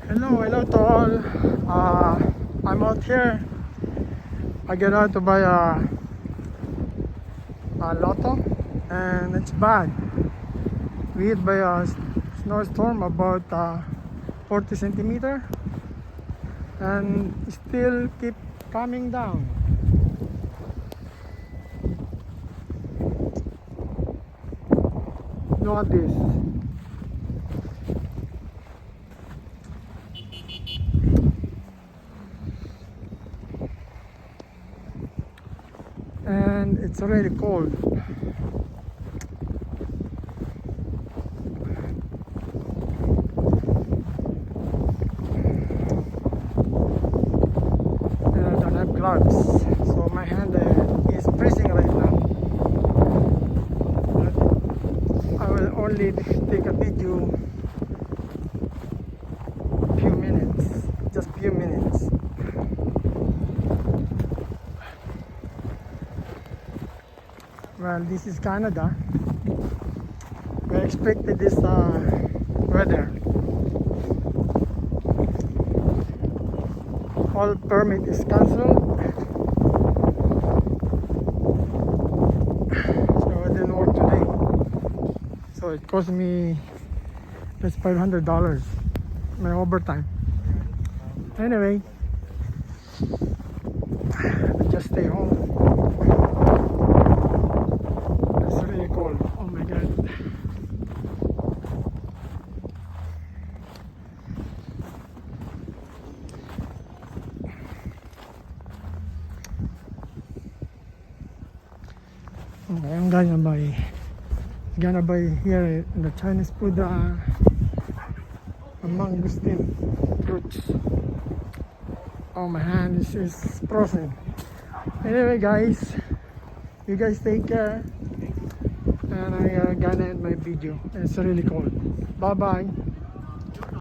Hello to all. I'm out here. I get out to buy a lotto, and it's bad. We hit by a snowstorm about 40 centimeter, and still keep coming down. Look at this. And it's already cold. And I don't have gloves, so my hand is freezing right now. But I will only take a video few minutes, just few minutes. Well, this is Canada. We expected this weather. All permit is cancelled. So I didn't work today. So it cost me that's $500. My overtime. Anyway, I just stay home. It's really cold. Oh my god. Okay, I'm gonna buy here in the Chinese food a mangosteen fruits. Oh, my hand is frozen. Anyway guys, you guys take care, and I gonna end my video. It's really cold. Bye bye.